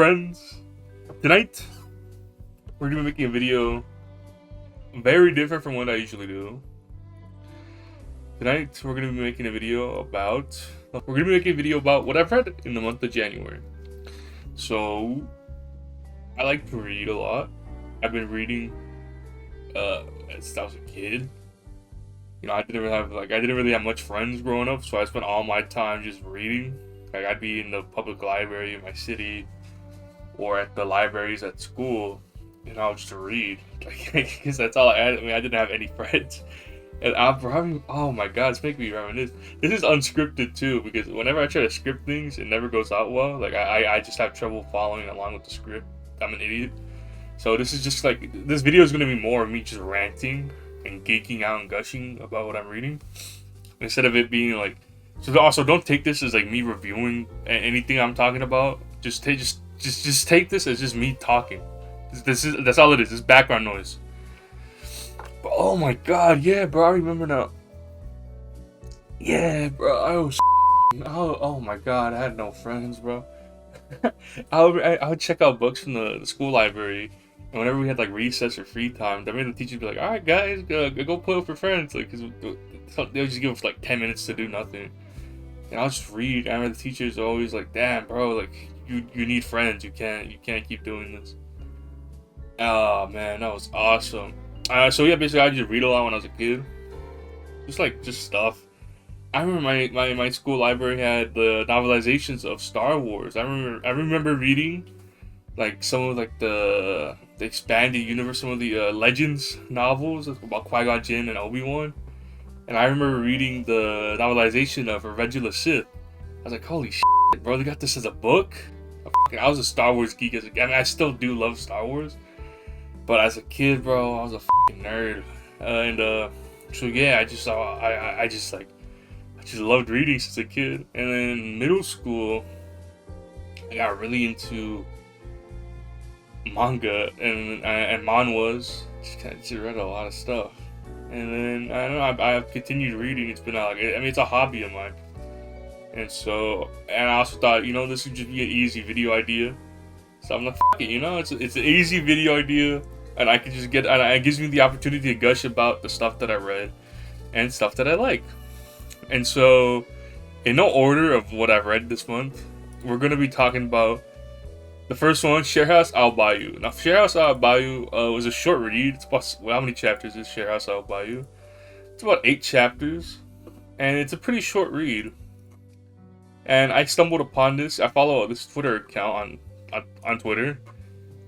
friends? Tonight, we're gonna be making a video very different from what I usually do. Tonight, we're gonna be making a video about what I've read in the month of January. So, I like to read a lot. I've been reading since I was a kid. You know, I didn't really have much friends growing up, so I spent all my time just reading. Like, I'd be in the public library in my city, or at the libraries at school, and I'll just read. Because that's all I had. I mean, I didn't have any friends. And I'm probably, oh my god, it's making me reminisce. This is unscripted too, because whenever I try to script things, it never goes out well. Like, I just have trouble following along with the script. I'm an idiot. So this is just like, this video is going to be more of me just ranting and geeking out and gushing about what I'm reading, instead of it being like, so also don't take this as like me reviewing anything I'm talking about. Just take this as just me talking. That's all it is. It's background noise. But oh my god, yeah, bro, I remember now. Yeah, bro, I was. Oh my god, I had no friends, bro. I would check out books from the school library, and whenever we had like recess or free time, the teachers would be like, "All right, guys, go play with your friends," like, because they would just give us like 10 minutes to do nothing, and I'll just read. I remember the teachers are always like, "Damn, bro, like you need friends. You can't keep doing this." Oh man, that was awesome. So yeah, basically I just read a lot when I was a kid, just stuff. I remember my school library had the novelizations of Star Wars. I remember reading like some of like the expanded universe, some of the Legends novels about Qui-Gon Jinn and Obi-Wan. And I remember reading the novelization of Revenge of the Sith. I was like, holy shit, bro, they got this as a book? I was a Star Wars geek as a kid. I mean, I still do love Star Wars. But as a kid, bro, I was a fucking nerd. So yeah, I just loved reading since a kid. And then middle school, I got really into manga and manhwas. Just read a lot of stuff. And then I don't know, I've continued reading. It's been it's a hobby of mine. And I also thought, this would just be an easy video idea. So I'm like, fuck it, it's an easy video idea, and I can just and it gives me the opportunity to gush about the stuff that I read and stuff that I like. And so, in no order of what I've read this month, we're gonna be talking about the first one, Share House I'll Buy You. Now, Share House I'll Buy You was a short read. It's about, how many chapters is Share House I'll Buy You? It's about 8 chapters, and it's a pretty short read. And I stumbled upon this. I follow this Twitter account on Twitter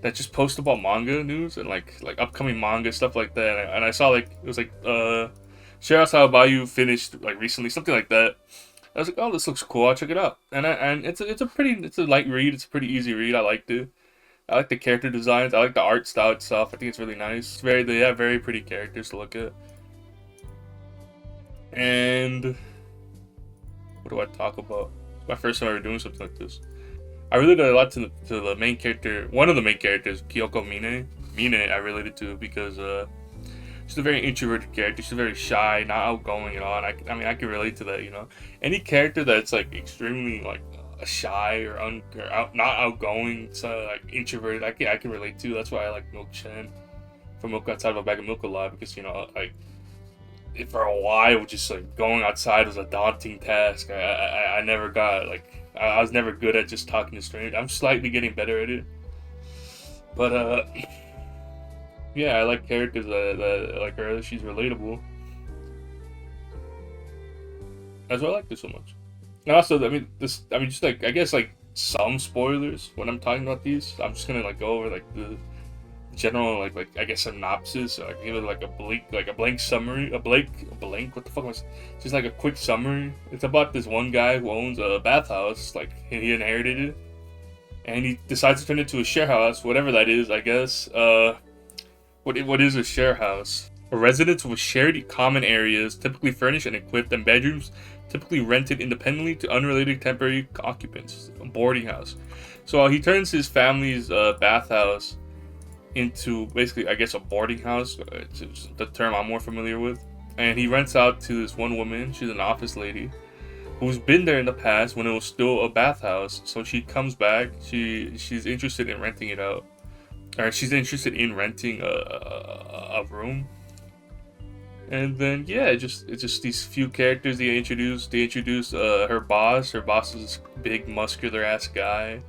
that just posts about manga news and like upcoming manga stuff like that. And I saw like it was like Share House I'll Buy You finished like recently, something like that. I was like, oh, this looks cool. I'll check it out. And it's a light read. It's a pretty easy read. I liked it. I like the character designs. I like the art style itself. I think it's really nice. They have very pretty characters to look at. And what do I talk about? It's my first time ever doing something like this. I related a lot to the main character. One of the main characters, Kyoko Mine. I related to because she's a very introverted character. She's very shy, not outgoing at all. And I can relate to that. Any character that's like extremely like shy or not outgoing, so like introverted, I can relate to. That's why I like Milk Chen from Milk Outside of a Bag of Milk a lot, because like for a while just like going outside was a daunting task. I never got like. I was never good at just talking to strangers. I'm slightly getting better at it. But, yeah, I like characters that like her. She's relatable. That's why I like this so much. And also, just like, I guess, like, some spoilers when I'm talking about these. I'm just gonna, like, go over, like, the general, like I guess, synopsis. Or, like, give it, like, a blank summary. A blank, what the fuck was it? Just, like, a quick summary. It's about this one guy who owns a bathhouse. Like, he inherited it. And he decides to turn it into a share house, whatever that is, I guess. What is a share house? A residence with shared common areas, typically furnished and equipped, and bedrooms typically rented independently to unrelated temporary occupants. A boarding house. So he turns his family's bathhouse into basically, I guess, a boarding house. It's the term I'm more familiar with. And he rents out to this one woman. She's an office lady. who's been there in the past when it was still a bathhouse. So she comes back. She's interested in renting it out, or she's interested in renting a room. And then yeah, it's just these few characters they introduce. They introduce her boss. Her boss is this big muscular ass guy,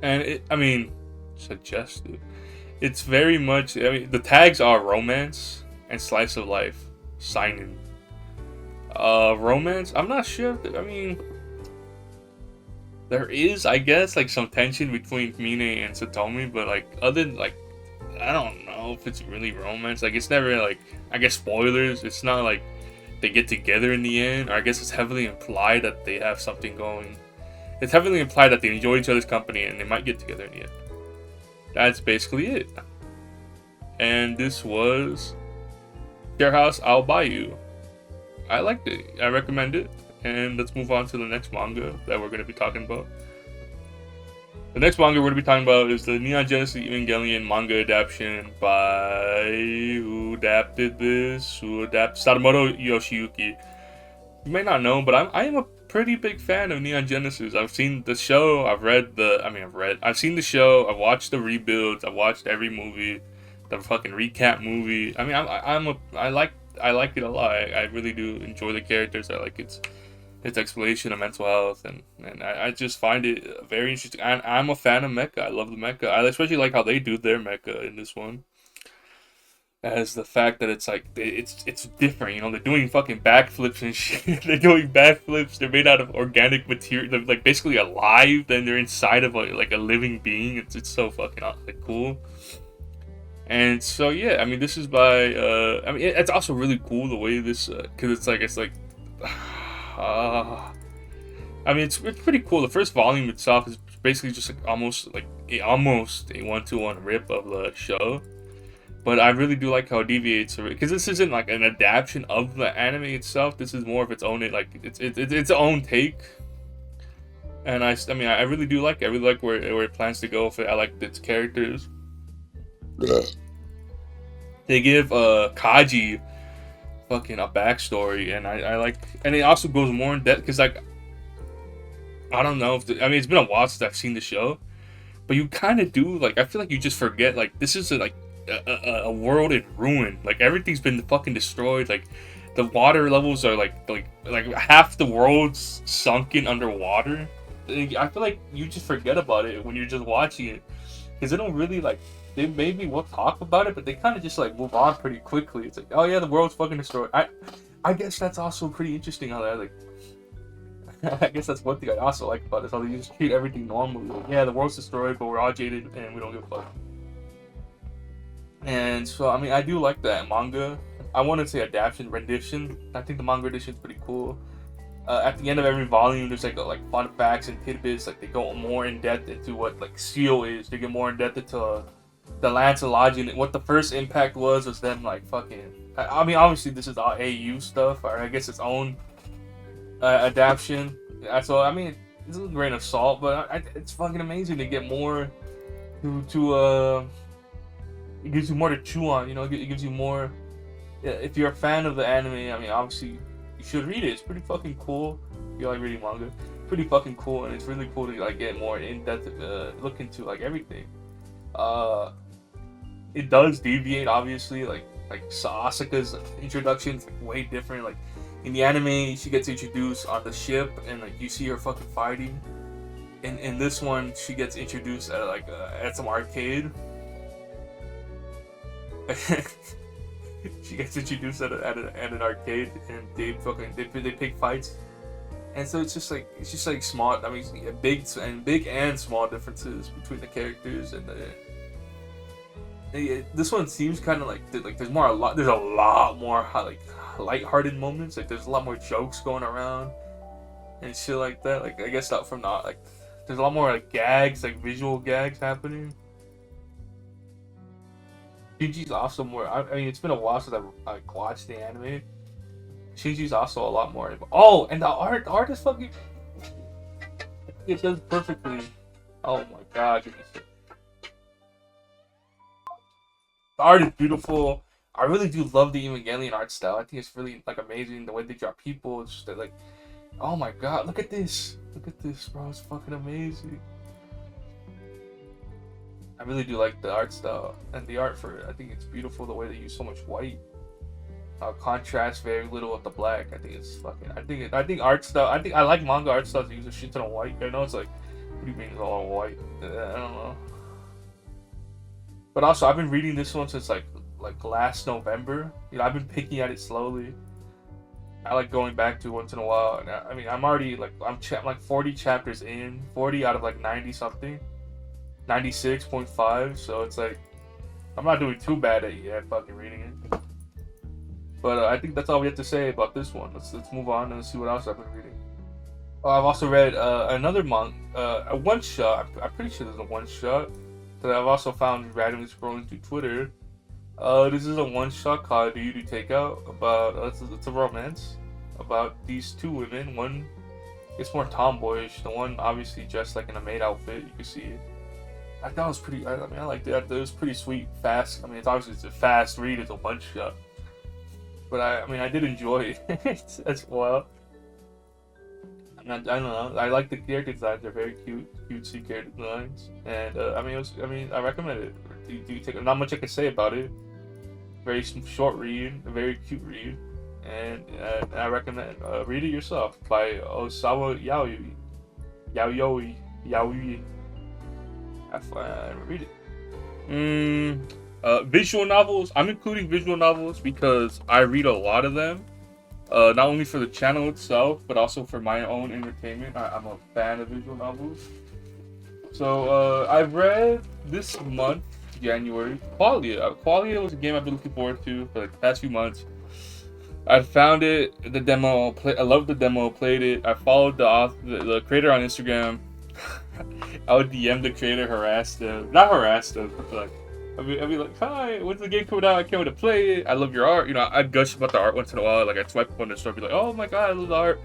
and I mean, suggestive. It's very much. I mean, the tags are romance and slice of life. Seinen. Romance. I'm not sure. I mean, there is, I guess, like some tension between Mine and Satomi, but like other than like, I don't know if it's really romance. Like, it's never like, I guess spoilers. It's not like they get together in the end, or I guess it's heavily implied that they have something going. It's heavily implied that they enjoy each other's company and they might get together in the end. That's basically it. And this was Share House, I'll Buy You. I liked it. I recommend it. And let's move on to the next manga that we're going to be talking about. The next manga we're going to be talking about is the Neon Genesis Evangelion manga adaptation by... Who adapted this? Sadamoto Yoshiyuki. You may not know, but I am a pretty big fan of Neon Genesis. I've seen the show. I've seen the show. I've watched the rebuilds. I've watched every movie. The fucking recap movie. I mean, I like it a lot. I really do enjoy the characters. I like its explanation of mental health, and I just find it very interesting. I'm a fan of mecha. I love the mecha. I especially like how they do their mecha in this one. As the fact that it's like it's different, you know. They're doing fucking backflips and shit. They're doing backflips. They're made out of organic material. They're like basically alive. Then they're inside of like a living being. It's so fucking like, cool. And so yeah, I mean this is by I mean it's also really cool the way this because it's like I mean it's pretty cool. The first volume itself is basically just like almost a 1-to-1 rip of the show. But I really do like how it deviates because this isn't like an adaptation of the anime itself. This is more of its own its own take. And I mean I really do like it. I really like where it plans to go with it. I like its characters. They give Kaji fucking a backstory, and I like, and it also goes more in depth because like I don't know if I mean it's been a while since I've seen the show, but you kind of do like I feel like you just forget like this is a world in ruin. Like everything's been fucking destroyed. Like the water levels are like half the world's sunken underwater. I feel like you just forget about it when you're just watching it because they don't really like. They maybe will talk about it, but they kind of just like move on pretty quickly. It's like, oh yeah, the world's fucking destroyed. I guess that's also pretty interesting how that like. I guess that's one thing I also like about it. How they just treat everything normally. Like, yeah, the world's destroyed, but we're all jaded and we don't give a fuck. And so I mean, I do like that manga. I want to say rendition. I think the manga edition is pretty cool. At the end of every volume, there's like fun facts and tidbits. Like they go more in depth into what like Seal is. They get more in depth into the Lancelot and what the first impact was them like fucking. I mean, obviously this is all AU stuff, or I guess its own adaptation. So I mean, it's a grain of salt, but it's fucking amazing to get more to it gives you more to chew on. You know, it gives you more. Yeah, if you're a fan of the anime, I mean, obviously you should read it. It's pretty fucking cool. If you like reading manga, pretty fucking cool, and it's really cool to like get more in depth look into like everything. It does deviate, obviously. Like Asuka's introduction is like way different. Like in the anime, she gets introduced on the ship, and like you see her fucking fighting. In this one, she gets introduced at at some arcade. She gets introduced at an arcade, and they pick fights. And so it's just like small. I mean, big and small differences between the characters, and this one seems kind of like there's a lot more like lighthearted moments. Like there's a lot more jokes going around and shit like that. Like I guess not from not like there's a lot more like gags, like visual gags happening. Shinji's also more. I mean, it's been a while since I watched the anime. Shinji's also a lot more. Oh, and the art is fucking. It does perfectly. Oh my god, the art is beautiful. I really do love the Evangelion art style. I think it's really like amazing the way they draw people. It's just that, like Oh my god, look at this. Look at this, bro. It's fucking amazing. I really do like the art style and the art for it. I think it's beautiful the way they use so much white. Contrast very little with the black. I think it's fucking. I think art style. I think I like manga art styles that use a shit ton of white. I know it's like, what do you mean it's all white? I don't know. But also, I've been reading this one since like last November. You know, I've been picking at it slowly. I like going back to once in a while. And I mean, I'm already like I'm like 40 chapters in, 40 out of like 90 something, 96.5. So it's like I'm not doing too bad at fucking reading it. But I think that's all we have to say about this one. Let's move on and see what else I've been reading. Oh, I've also read another a one shot. I'm pretty sure there's a one shot that I've also found randomly scrolling through Twitter. This is a one shot called "Do You Do Takeout?" about it's a romance about these two women. One, it's more tomboyish. The one obviously dressed like in a maid outfit. You can see it. I thought it was pretty. I mean, I liked it. It was pretty sweet, fast. I mean, it's a fast read. It's a one shot. But I mean, I did enjoy it as well. I don't know. I like the character designs. They're very cutesy character designs, and I recommend it. Do you take? Not much I can say about it. Very short read, a very cute read, and I recommend read it yourself by Osawa Yaoi. Read it. Visual novels. I'm including visual novels because I read a lot of them. Not only for the channel itself, but also for my own entertainment. I'm a fan of visual novels. So I've read this month, January, Qualia. Qualia was a game I've been looking forward to for like the past few months. I found it, the demo. I loved the demo. Played it. I followed the creator on Instagram. I would DM the creator, not harass them, but like. I'd be like, hi, when's the game coming out? I can't wait to play it. I love your art. You know, I'd gush about the art once in a while. Like, I'd swipe up on the store, be like, oh my god, I love the art.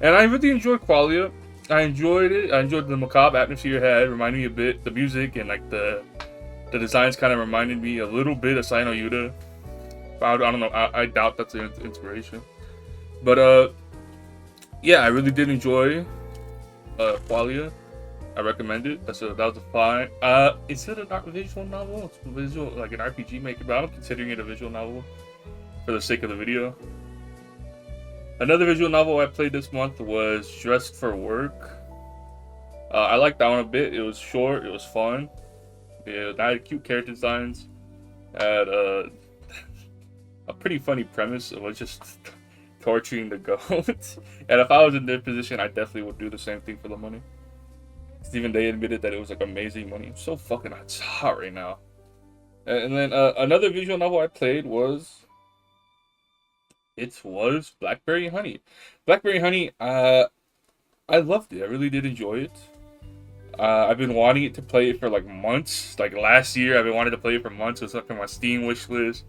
And I really enjoyed Qualia. I enjoyed it. I enjoyed the macabre atmosphere it had. Reminded me a bit, the music and like the designs kind of reminded me a little bit of Saino Yuta. I don't know. I doubt that's the inspiration. But yeah, I really did enjoy Qualia. I recommend it. That was a fine. Is it a visual novel? It's visual, like an RPG maker, but I'm considering it a visual novel for the sake of the video. Another visual novel I played this month was Dressed for Work. I liked that one a bit. It was short. It was fun. Yeah, I had cute character designs. Had a pretty funny premise. It was just torturing the goat. And if I was in their position, I definitely would do the same thing for the money. Even they admitted that it was like amazing money. It's so fucking hot right now. And then another visual novel I played was Blackberry Honey. Blackberry Honey, I loved it. I really did enjoy it. I've been wanting it to play it for like months. Like last year, I've been wanting to play it for months. It was like on my Steam wish list.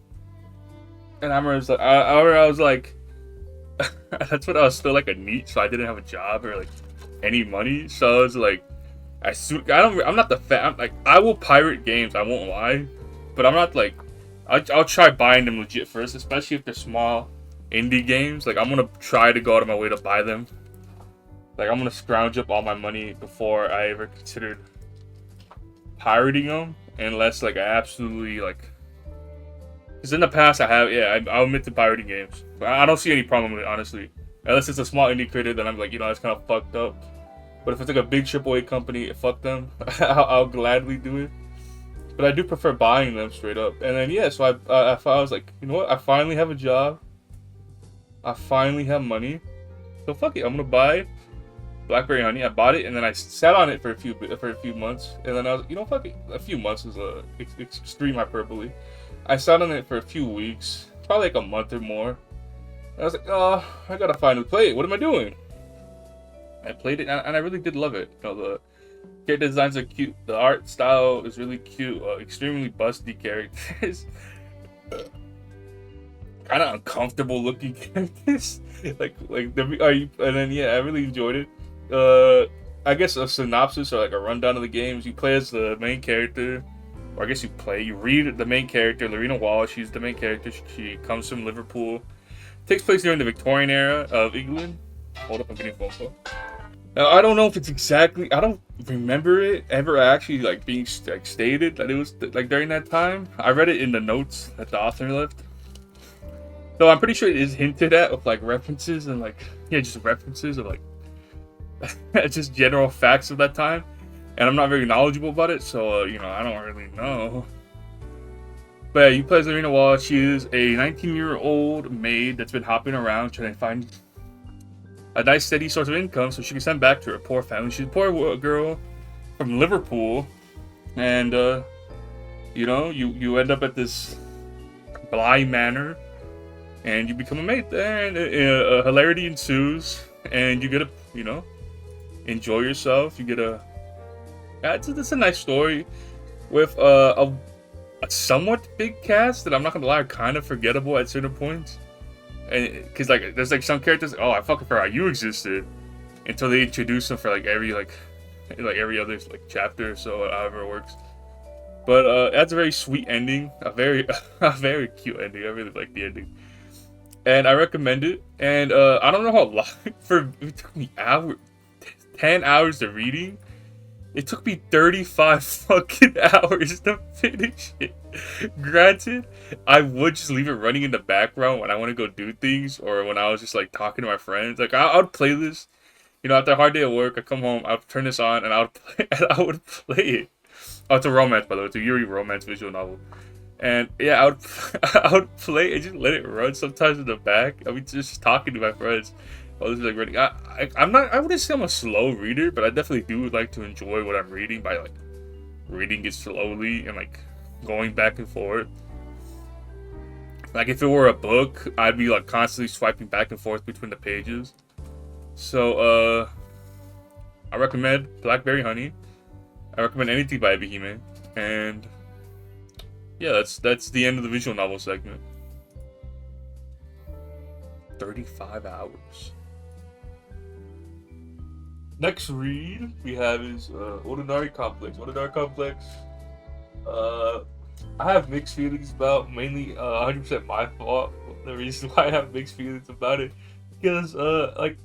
And I remember I was like, that's when I was still like a NEET, so I didn't have a job or like any money. So I was like, I'm not the fan. Like, I will pirate games. I won't lie, but I'm not like, I'll try buying them legit first, especially if they're small indie games. Like, I'm gonna try to go out of my way to buy them. Like, I'm gonna scrounge up all my money before I ever considered pirating them, unless like I absolutely like. Because in the past I'll admit to pirating games. But I don't see any problem with it, honestly. Unless it's a small indie creator, then I'm like, it's kind of fucked up. But if it's like a big AAA company, fuck them. I'll gladly do it. But I do prefer buying them straight up. And then so I was like, you know what? I finally have a job. I finally have money. So fuck it, I'm gonna buy Blackberry Honey. I bought it and then I sat on it for a few months. And then I was, fuck it. A few months is a extreme hyperbole. I sat on it for a few weeks, probably like a month or more. And I was like, oh, I gotta finally play it. What am I doing? I played it and I really did love it. The character designs are cute. The art style is really cute. Extremely busty characters. Kind of uncomfortable looking characters. and then I really enjoyed it. I guess a synopsis or like a rundown of the games. You play as the main character, or I guess you read the main character, Lorena Wall. She's the main character. She comes from Liverpool. Takes place during the Victorian era of England. Hold up, I'm getting a phone call. Now, I don't know if it's exactly. I don't remember it ever actually like being like stated that it was like during that time. I read it in the notes that the author left. So I'm pretty sure it is hinted at with like references and like yeah, just references of like just general facts of that time. And I'm not very knowledgeable about it, so I don't really know. But yeah, you play as Lorena Wall. She is a 19-year-old maid that's been hopping around trying to find a nice steady source of income so she can send back to her poor family. She's a poor girl from Liverpool, and you end up at this Bly Manor, and you become a maid there, and hilarity ensues, and you get to enjoy yourself. You get it's a nice story with a somewhat big cast that I'm not gonna lie, are kind of forgettable at certain points. And because like there's like some characters, oh I fucking forgot you existed, until they introduce them for like every other like chapter, so however it works. But that's a very sweet ending, a very a very cute ending. I really like the ending, and I recommend it. And I don't know how long it took me 10 hours to reading. It took me 35 fucking hours to finish it. Granted, I would just leave it running in the background when I want to go do things or when I was just like talking to my friends. Like I would play this, after a hard day at work, I come home, I'd turn this on and I would play it. Oh, it's a romance, by the way. It's a Yuri romance visual novel. And yeah, I would play and just let it run sometimes in the back. I mean, just talking to my friends. Oh, this is like reading. I'm not. I wouldn't say I'm a slow reader, but I definitely do like to enjoy what I'm reading by like reading it slowly and like going back and forth. Like if it were a book, I'd be like constantly swiping back and forth between the pages. So I recommend Blackberry Honey. I recommend anything by Behemoth, and yeah, that's the end of the visual novel segment. 35 hours. Next read we have is Ordinary Complex. Ordinary Complex. I have mixed feelings about, mainly 100% my fault. The reason why I have mixed feelings about it, because like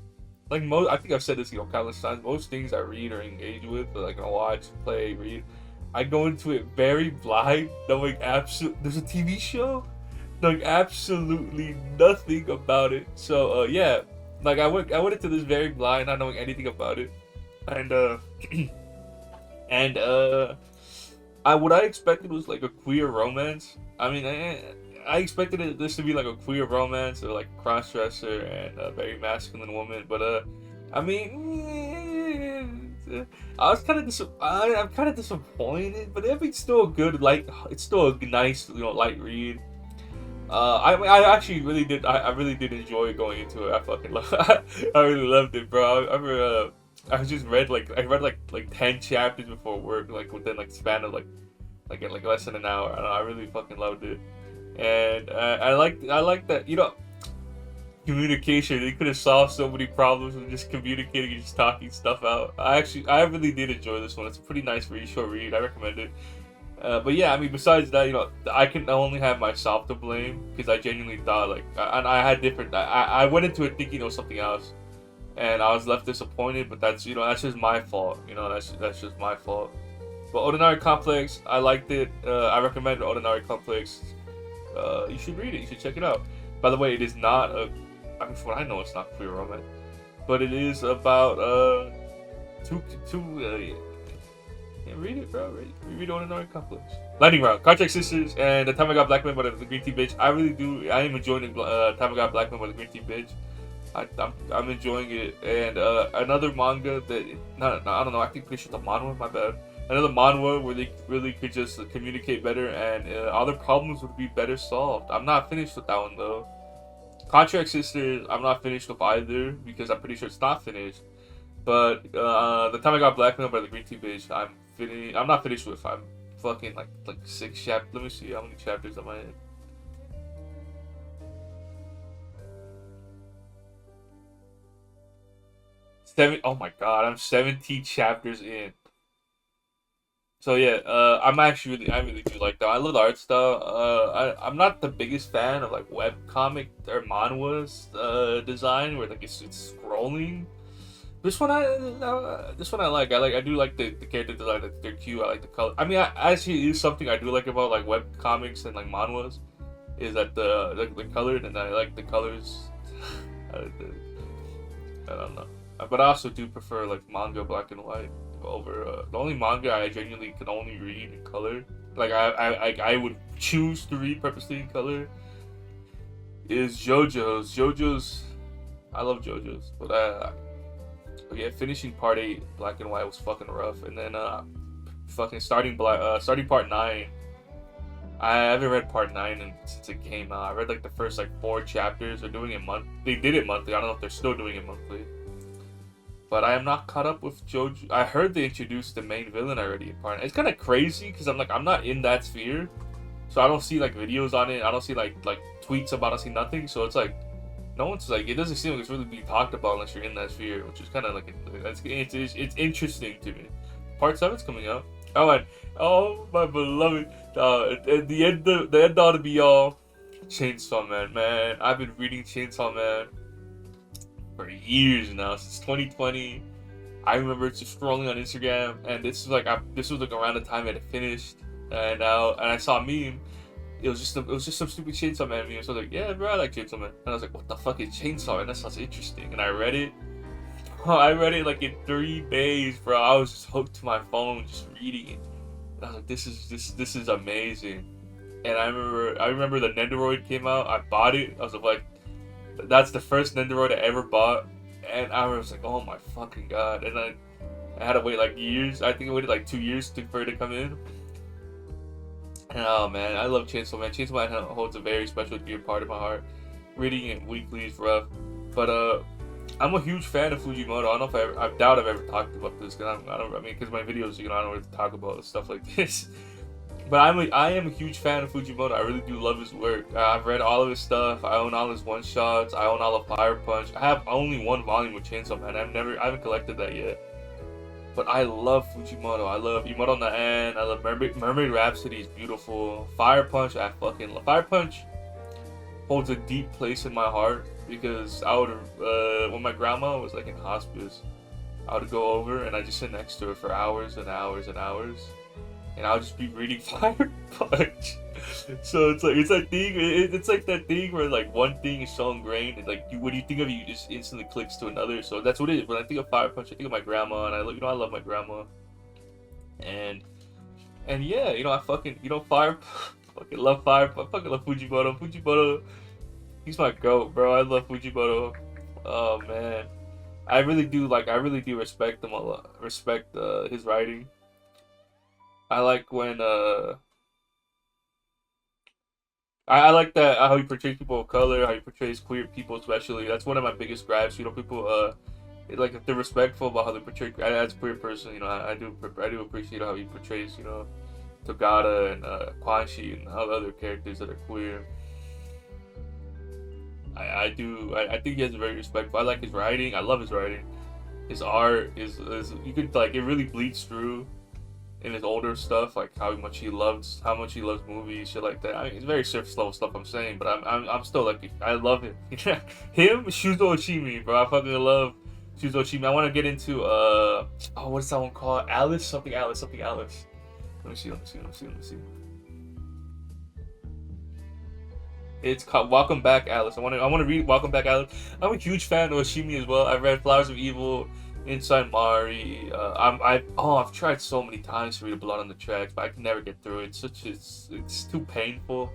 most, I think I've said this countless times. Most things I read or engage with, or like I watch, play, read, I go into it very blind, knowing there's a TV show, knowing absolutely nothing about it. So yeah. Like I went into this very blind, not knowing anything about it, and what I expected was like a queer romance. I mean, I expected this to be like a queer romance or like cross-dresser and a very masculine woman, but I mean, I'm kind of disappointed, but it's still a good it's still a nice light read. I actually really did. I really did enjoy going into it. I fucking love. I really loved it, bro. I just read I read like 10 chapters before work, like within like span of like less than an hour. I don't know, I really fucking loved it, and I like that communication. They could have solved so many problems with just communicating and just talking stuff out. I really did enjoy this one. It's a pretty nice, really short read. I recommend it. But yeah, I mean, besides that, I can only have myself to blame because I genuinely thought and I had different. I went into it thinking it was something else, and I was left disappointed. But that's that's just my fault. That's just my fault. But Ordinary Complex, I liked it. I recommend Ordinary Complex. You should read it. You should check it out. By the way, it is not a. I mean, from what I know, it's not queer romance, but it is about two. Yeah, read it, bro. Read Ordinary Complex. Lightning Round, Contract Sisters, and The Time I Got Black Man by the Green Tea Bitch. I really do. I am enjoying the Time I Got Black Man by the Green Tea Bitch. I'm enjoying it. And another manga that I don't know. I think pretty sure the manhwa. My bad. Another manhwa where they really could just communicate better and other problems would be better solved. I'm not finished with that one though. Contract Sisters, I'm not finished with either because I'm pretty sure it's not finished. But The Time I Got Blackmailed by the Green Tea Bitch, I'm not finished with. I'm fucking like 6 chapters. Let me see how many chapters am I in. Oh my god, I'm 17 chapters in. So yeah, I really do like that. I love the art style. I'm not the biggest fan of like web comic or manhwas design where like it's scrolling. This one I like. I do like the character design. They're cute. I like the color. I mean, actually, is something I do like about like web comics and like manhwas is that the color, and I like the colors. I, like I don't know, but I also do prefer like manga black and white over the only manga I genuinely can only read in color. Like I would choose to read purposely in color is JoJo's. I love JoJo's, but yeah, finishing part 8 black and white was fucking rough, and then fucking starting part 9. I haven't read part 9 since it came out. I read like the first like 4 chapters. They're doing it They did it monthly. I don't know if they're still doing it monthly. But I am not caught up with JoJo. I heard they introduced the main villain already in part 9. It's kind of crazy because I'm not in that sphere, so I don't see like videos on it. I don't see like tweets about it. I see nothing. So it's like no one's like, it doesn't seem like it's really being talked about unless you're in that sphere, which is kind of like it's interesting to me. Part 7's coming out. Oh, and oh my beloved, at the end all to be all, Chainsaw Man, man. I've been reading Chainsaw Man for years now, since 2020. I remember just scrolling on Instagram, and this was like around the time it had finished, and I saw a meme. It was just some stupid Chainsaw Man meme. So I was like, yeah, bro, I like Chainsaw Man. And I was like, what the fuck is Chainsaw Man? That sounds interesting. And I read it. I read it like in 3 days, bro. I was just hooked to my phone, just reading it. And I was like, this is amazing. And I remember the Nendoroid came out. I bought it. I was like, that's the first Nendoroid I ever bought. And I was like, oh my fucking god. And I had to wait like years. I think I waited like 2 years for it to come in. Oh man, I love Chainsaw Man. Chainsaw Man holds a very special dear part of my heart. Reading it weekly is rough, but I'm a huge fan of Fujimoto. I don't know if I doubt I've ever talked about this because because my videos, I don't really talk about stuff like this. But I am a huge fan of Fujimoto. I really do love his work. I've read all of his stuff. I own all his one shots. I own all of Fire Punch. I have only 1 volume of Chainsaw Man. I haven't collected that yet. But I love Fujimoto. I love Imoto na En. I love Mermaid Rhapsody is beautiful. Fire Punch, I fucking love. Fire Punch holds a deep place in my heart because I would, when my grandma was like in hospice, I would go over and I just sit next to her for hours and hours and hours, and I would just be reading Fire Punch. So it's like that thing where like one thing is so ingrained and like when you think of it, you just instantly clicks to another. So that's what it is. When I think of Fire Punch, I think of my grandma, and I love my grandma. And yeah, I fucking fucking love Fire. I fucking love Fujimoto. Fujimoto, he's my goat, bro. I love Fujimoto. Oh man, I really do respect him a lot. Respect his writing. I like when I like that how he portrays people of color, how he portrays queer people especially. That's one of my biggest gripes. People like if they're respectful about how they portray as a queer person. I do appreciate how he portrays Togata and Quan Chi and all the other characters that are queer. I think he has a very respectful. I like his writing. I love his writing. His art is you could like it really bleeds through in his older stuff, like how much he loves movies, shit like that. I mean, it's very surface level stuff I'm saying, but I'm still like I love him. Him, Shuzo Oshimi, bro. I fucking love Shuzo Oshimi. I want to get into what's that one called? Alice. Let me see. It's called Welcome Back, Alice. I want to read Welcome Back, Alice. I'm a huge fan of Oshimi as well. I've read Flowers of Evil, Inside Mari. I've tried so many times to read Blood on the Tracks, but I can never get through it. It's too painful.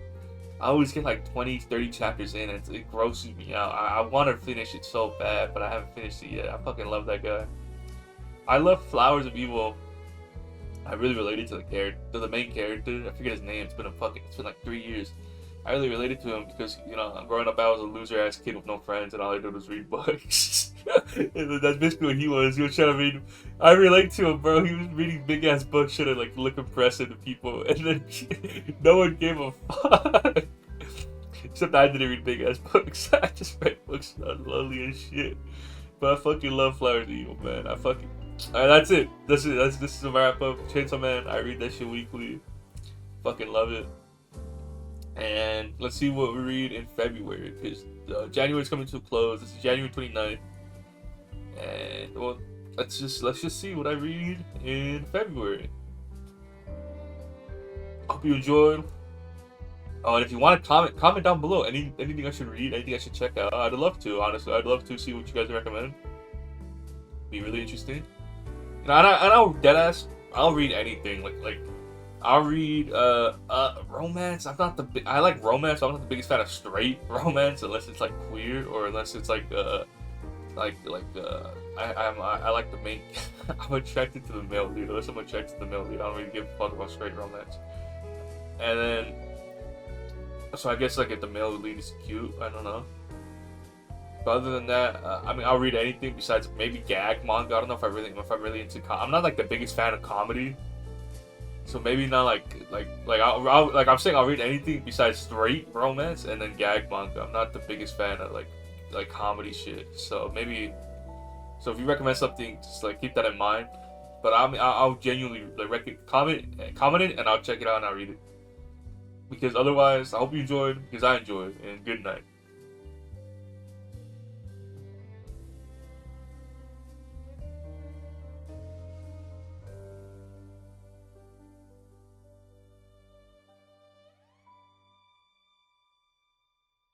I always get like 20, 30 chapters in, and it grosses me out. I want to finish it so bad, but I haven't finished it yet. I fucking love that guy. I love Flowers of Evil. I really related to the main character. I forget his name. It's been like 3 years. I really related to him because, growing up, I was a loser-ass kid with no friends, and all I did was read books. And that's basically what he was. He was trying to read. I relate to him, bro. He was reading big-ass books, trying to, look impressive to people, and then no one gave a fuck. Except I didn't read big-ass books. I just read books that are lovely as shit. But I fucking love Flowers of Evil, man. Alright, that's it. This is a wrap up. Chainsaw Man, I read that shit weekly. Fucking love it. And let's see what we read in February, because January's coming to a close. This is January 29th. And well, let's just see what I read in February. Hope you enjoyed. Oh, and if you want to comment down below anything I should read, anything I should check out. I'd love to, honestly. I'd love to see what you guys recommend. Be really interesting. You know, I know deadass. I'll read anything. Like I'll read romance. I like romance. I'm not the biggest fan of straight romance unless it's like queer or unless it's like I like the main. I'm attracted to the male lead. Unless I'm attracted to the male lead, I don't really give a fuck about straight romance. And then, so I guess like if the male lead is cute, I don't know. But other than that, I mean, I'll read anything besides maybe gag manga. I don't know if I'm really into. I'm not like the biggest fan of comedy, so maybe not I'm saying I'll read anything besides straight romance and then gag manga. I'm not the biggest fan of like comedy shit. So maybe, so if you recommend something, just like keep that in mind. But I'll genuinely like comment it and I'll check it out and I'll read it. Because otherwise, I hope you enjoyed, because I enjoyed, and good night.